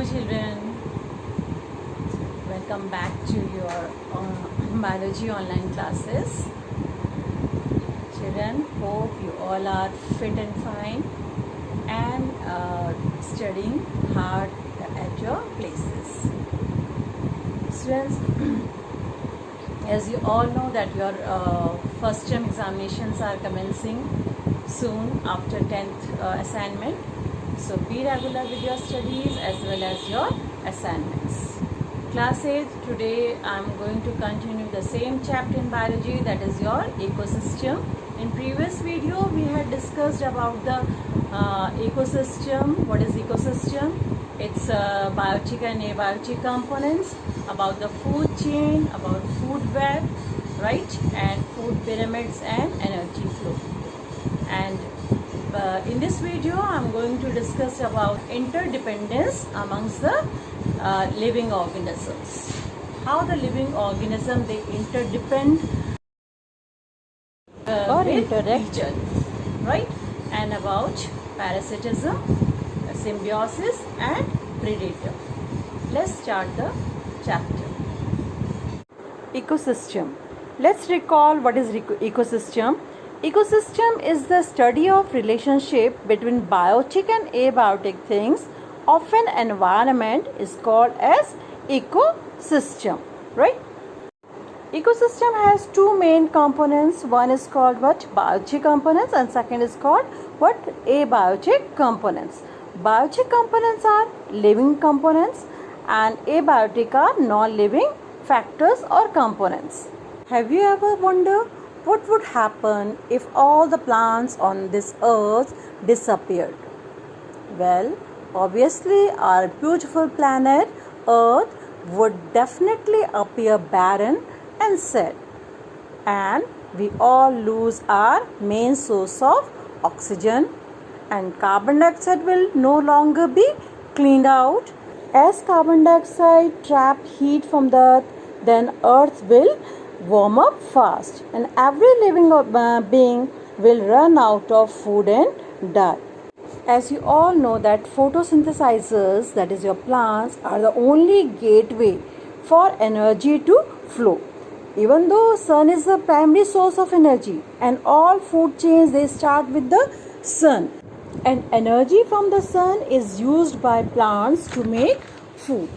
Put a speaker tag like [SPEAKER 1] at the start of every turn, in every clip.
[SPEAKER 1] children, welcome back to your biology online classes. Children, hope you all are fit and fine and studying hard at your places. Students, as you all know that your first term examinations are commencing soon after 10th assignment. So be regular with your studies as well as your assignments. Class 8, today I am going to continue the same chapter in biology, that is your ecosystem. In previous video we had discussed about the ecosystem. What is ecosystem? It's biotic and abiotic components, about the food chain, about food web, right, and food pyramids and energy flow. And in this video I am going to discuss about interdependence amongst the living organisms. How the living organism they interdepend or interact each other, right? And about parasitism, symbiosis and predator. Let's start the chapter. Ecosystem. Let's recall what is ecosystem. Ecosystem is the study of relationship between biotic and abiotic things of an environment is called as ecosystem, right? Ecosystem has two main components. One is called what? Biotic components, and second is called what? Abiotic components. Biotic components are living components and abiotic are non-living factors or components. Have you ever wondered what would happen if all the plants on this earth disappeared? Well, obviously our beautiful planet Earth would definitely appear barren and sad, and we all lose our main source of oxygen, and carbon dioxide will no longer be cleaned out. As carbon dioxide trap heat from the earth, then earth will warm up fast and every living being will run out of food and die. As you all know that photosynthesizers, that is your plants, are the only gateway for energy to flow. Even though sun is the primary source of energy and all food chains they start with the sun, and energy from the sun is used by plants to make food.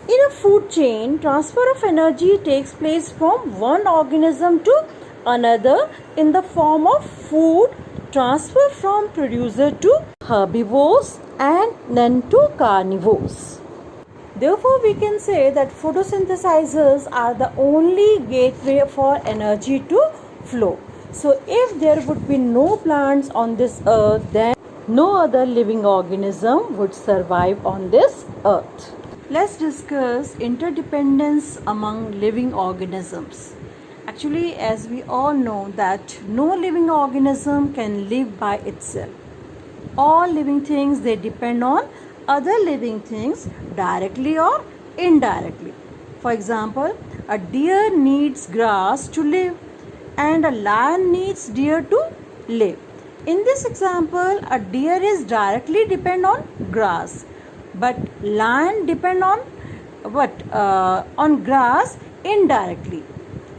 [SPEAKER 1] In a food chain, transfer of energy takes place from one organism to another in the form of food transfer from producer to herbivores and then to carnivores. Therefore, we can say that photosynthesizers are the only gateway for energy to flow. So, if there would be no plants on this earth, then no other living organism would survive on this earth. Let's discuss interdependence among living organisms. Actually, as we all know that no living organism can live by itself. All living things they depend on other living things directly or indirectly. For example, a deer needs grass to live and a lion needs deer to live. In this example, a deer is directly depend on grass, but lion depend on what? On grass indirectly.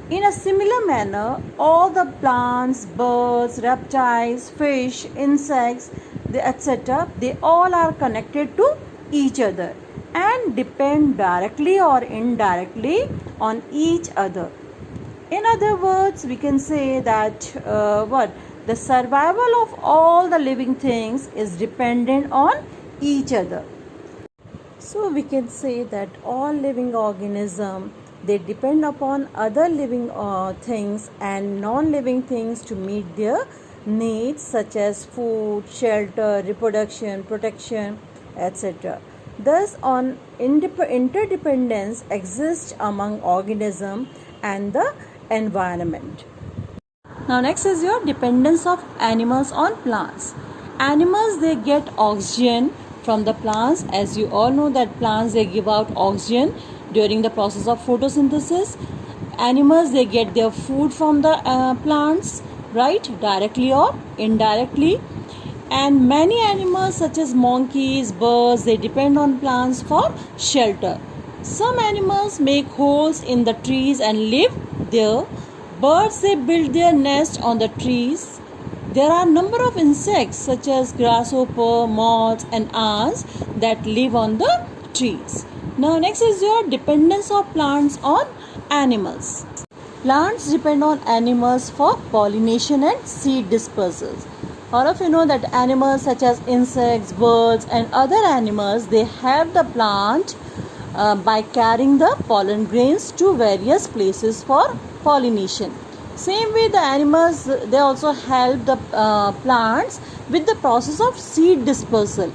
[SPEAKER 1] In a similar manner, all the plants, birds, reptiles, fish, insects, etc., they all are connected to each other and depend directly or indirectly on each other. In other words, we can say that the survival of all the living things is dependent on each other. So we can say that all living organisms they depend upon other living things and non-living things to meet their needs such as food, shelter, reproduction, protection, etc. Thus, interdependence exists among organisms and the environment. Now next is your dependence of animals on plants. Animals they get oxygen from the plants. As you all know that plants they give out oxygen during the process of photosynthesis. Animals they get their food from the plants, right, directly or indirectly. And many animals such as monkeys, birds, they depend on plants for shelter. Some animals make holes in the trees and live there. Birds, they build their nest on the trees. There are number of insects such as grasshopper, moths and ants that live on the trees. Now next is your dependence of plants on animals. Plants depend on animals for pollination and seed dispersal. All of you know that animals such as insects, birds and other animals, they help the plant by carrying the pollen grains to various places for pollination. Same way the animals, they also help the plants with the process of seed dispersal.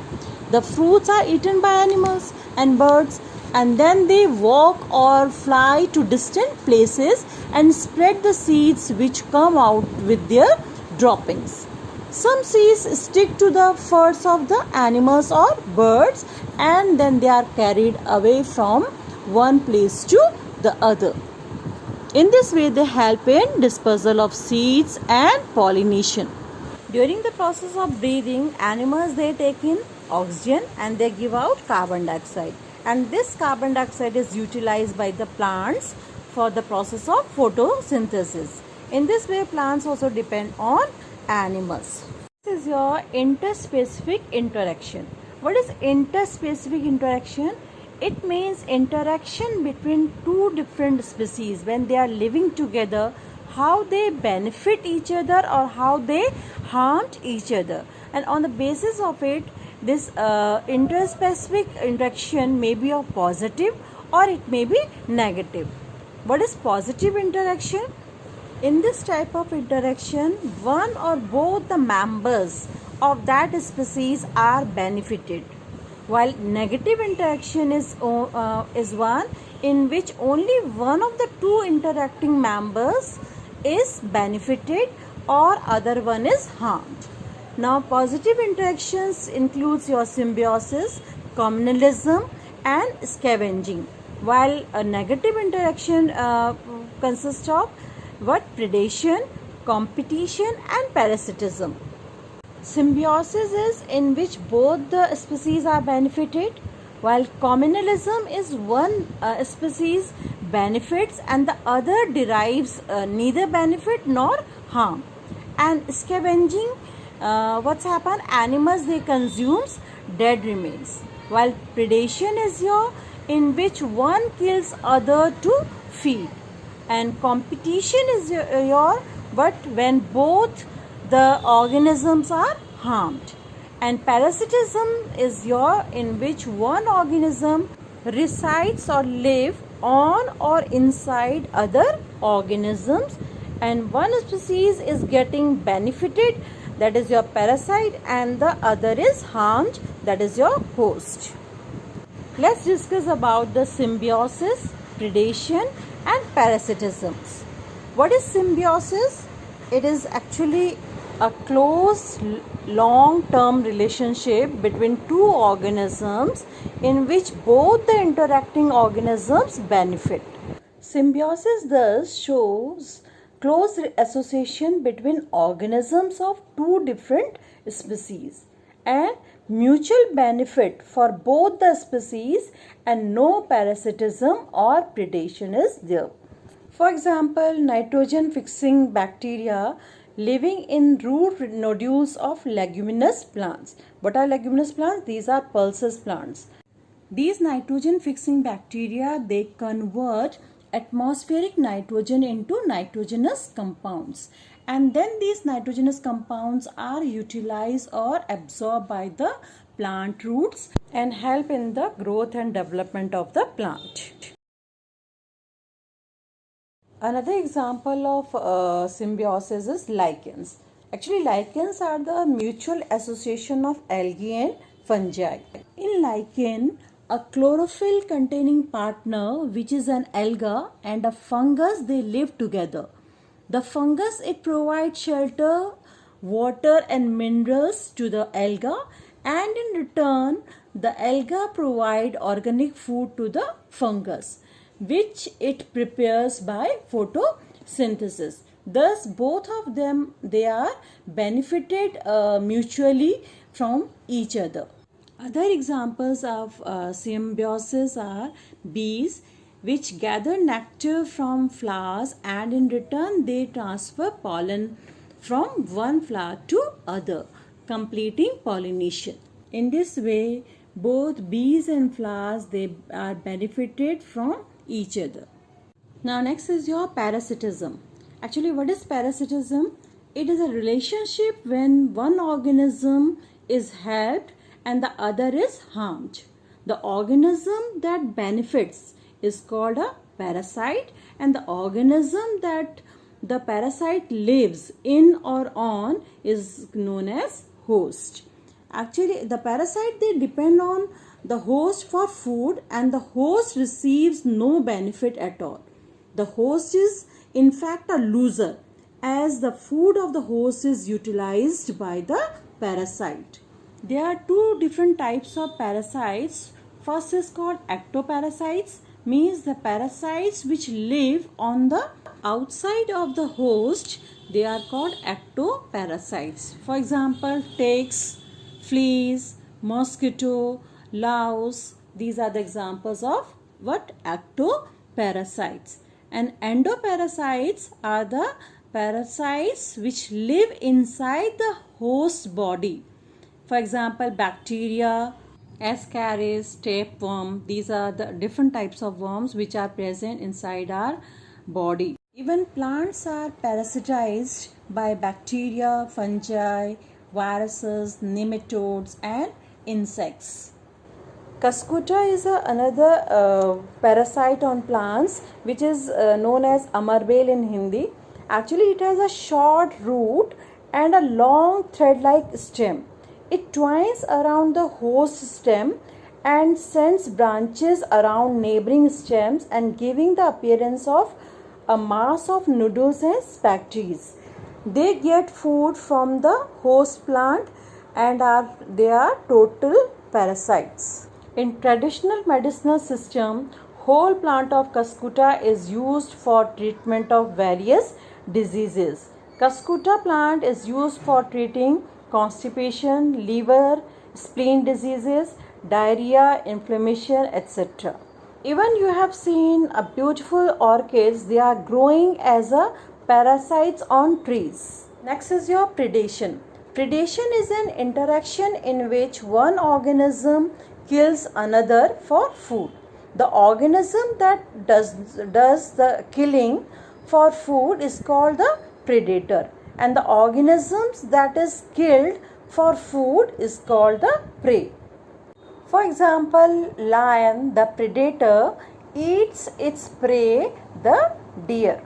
[SPEAKER 1] The fruits are eaten by animals and birds, and then they walk or fly to distant places and spread the seeds which come out with their droppings. Some seeds stick to the furs of the animals or birds, and then they are carried away from one place to the other. In this way, they help in dispersal of seeds and pollination. During the process of breathing, animals, they take in oxygen and they give out carbon dioxide. And this carbon dioxide is utilized by the plants for the process of photosynthesis. In this way, plants also depend on animals. This is your interspecific interaction. What is interspecific interaction? It means interaction between two different species when they are living together, how they benefit each other or how they harm each other. And on the basis of it, this interspecific interaction may be of positive or it may be negative. What is positive interaction? In this type of interaction, one or both the members of that species are benefited, while negative interaction is one in which only one of the two interacting members is benefited or other one is harmed. Now, positive interactions includes your symbiosis, communalism and scavenging, while a negative interaction consists of what? Predation, competition and parasitism. Symbiosis is in which both the species are benefited, while communalism is one species benefits and the other derives neither benefit nor harm. And scavenging, what's happened? Animals, they consumes dead remains, while predation is your in which one kills other to feed. And competition is your but when both the organisms are harmed. And parasitism is your in which one organism resides or live on or inside other organisms, and one species is getting benefited, that is your parasite, and the other is harmed, that is your host. Let's discuss about the symbiosis, predation and parasitism. What is symbiosis? It is actually a close long-term relationship between two organisms in which both the interacting organisms benefit. Symbiosis thus shows close association between organisms of two different species and mutual benefit for both the species, and no parasitism or predation is there. For example, nitrogen fixing bacteria living in root nodules of leguminous plants. What are leguminous plants? These are pulses plants. These nitrogen fixing bacteria, they convert atmospheric nitrogen into nitrogenous compounds, and then these nitrogenous compounds are utilized or absorbed by the plant roots and help in the growth and development of the plant. Another example of symbiosis is lichens. Actually, lichens are the mutual association of algae and fungi. In lichen, a chlorophyll containing partner, which is an alga, and a fungus, they live together. The fungus, it provides shelter, water and minerals to the alga, and in return the alga provide organic food to the fungus, which it prepares by photosynthesis. Thus, both of them, they are benefited mutually from each other. Other examples of symbiosis are bees, which gather nectar from flowers, and in return they transfer pollen from one flower to other, completing pollination. In this way, both bees and flowers, they are benefited from each other. Now next is your parasitism. Actually, what is parasitism? It is a relationship when one organism is helped and the other is harmed. The organism that benefits is called a parasite, and the organism that the parasite lives in or on is known as host. Actually, the parasite, they depend on the host for food, and the host receives no benefit at all. The host is in fact a loser, as the food of the host is utilized by the parasite. There are two different types of parasites. First is called ectoparasites, means the parasites which live on the outside of the host, they are called ectoparasites. For example, ticks, fleas, mosquito, louse, these are the examples of what? Ectoparasites. And endoparasites are the parasites which live inside the host body. For example, bacteria, ascaris, tapeworm, these are the different types of worms which are present inside our body. Even plants are parasitized by bacteria, fungi, viruses, nematodes and insects. Cuscuta is another parasite on plants, which is known as amarbel in Hindi. Actually, it has a short root and a long thread-like stem. It twines around the host stem and sends branches around neighboring stems and giving the appearance of a mass of nodules and spectres. They get food from the host plant and they are total parasites. In traditional medicinal system, whole plant of Cuscuta is used for treatment of various diseases. Cuscuta plant is used for treating constipation, liver, spleen diseases, diarrhea, inflammation, etc. Even you have seen a beautiful orchids, they are growing as a parasites on trees. Next is your predation. Predation is an interaction in which one organism kills another for food. The organism that does the killing for food is called the predator, and the organisms that is killed for food is called the prey. For example, lion, the predator, eats its prey, the deer.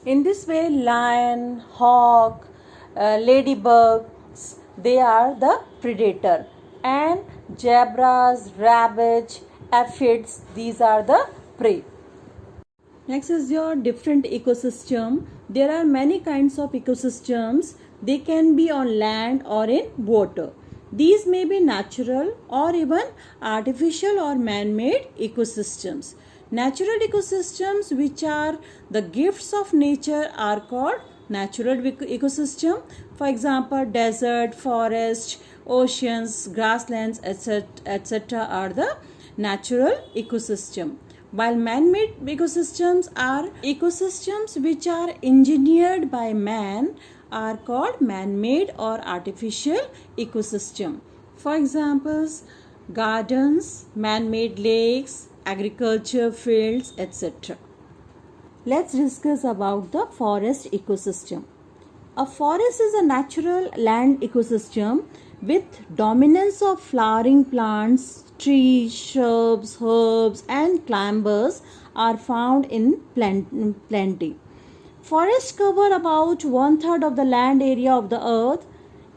[SPEAKER 1] In this way, lion, hawk, ladybugs, they are the predator, and zebras, rabbits, aphids, these are the prey. Next is your different ecosystem. There are many kinds of ecosystems. They can be on land or in water. These may be natural or even artificial or man-made ecosystems. Natural ecosystems, which are the gifts of nature, are called natural ecosystem. For example, desert, forest, oceans, grasslands, etc. are the natural ecosystem. While man-made ecosystems are ecosystems which are engineered by man, are called man-made or artificial ecosystem. For examples, gardens, man-made lakes, agriculture fields, etc. Let's discuss about the forest ecosystem. A forest is a natural land ecosystem with dominance of flowering plants, trees, shrubs, herbs and climbers are found in plenty. Forests cover about 1/3 of the land area of the earth.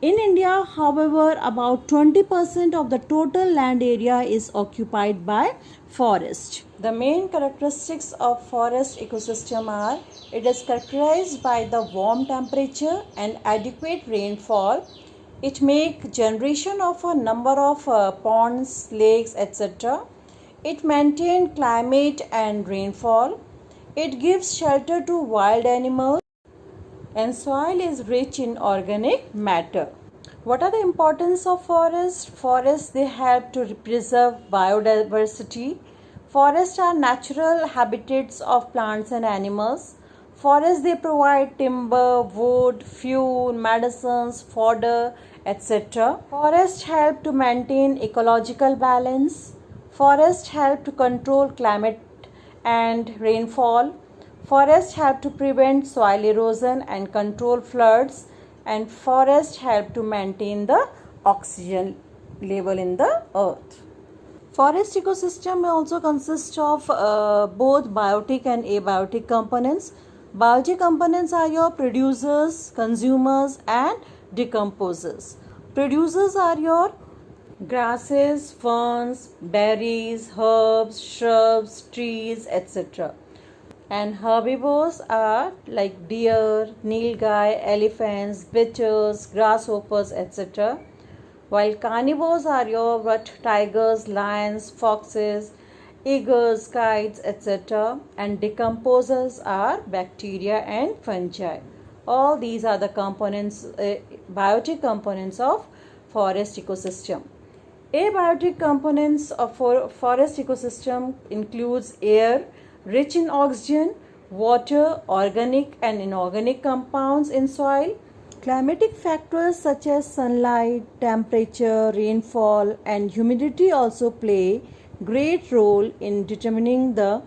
[SPEAKER 1] In India, however, about 20% of the total land area is occupied by forest. The main characteristics of forest ecosystem are: it is characterized by the warm temperature and adequate rainfall. It makes generation of a number of ponds, lakes, etc. It maintains climate and rainfall. It gives shelter to wild animals. and soil is rich in organic matter. What are the importance of forests? Forests, they help to preserve biodiversity. Forests are natural habitats of plants and animals. Forests, they provide timber, wood, fuel, medicines, fodder, etc. Forests help to maintain ecological balance. Forests help to control climate and rainfall. Forests help to prevent soil erosion and control floods, and forests help to maintain the oxygen level in the earth. Forest ecosystem also consists of both biotic and abiotic components. Biotic components are your producers, consumers, and decomposers. Producers are your grasses, ferns, berries, herbs, shrubs, trees, etc. And herbivores are like deer, nilgai, elephants, bitches, grasshoppers, etc. While carnivores are your tigers, lions, foxes, eagles, kites, etc. And decomposers are bacteria and fungi. All these are the components, biotic components of forest ecosystem. Abiotic components of forest ecosystem includes air, rich in oxygen, water, organic and inorganic compounds in soil. Climatic factors such as sunlight, temperature, rainfall and humidity also play great role in determining the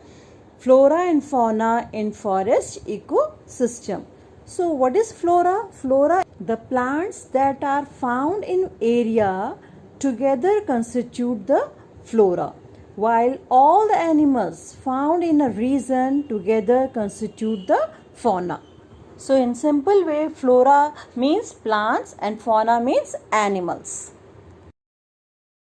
[SPEAKER 1] flora and fauna in forest ecosystem. So what is flora? Flora, the plants that are found in area together constitute the flora, while all the animals found in a region together constitute the fauna. So in simple way, flora means plants and fauna means animals.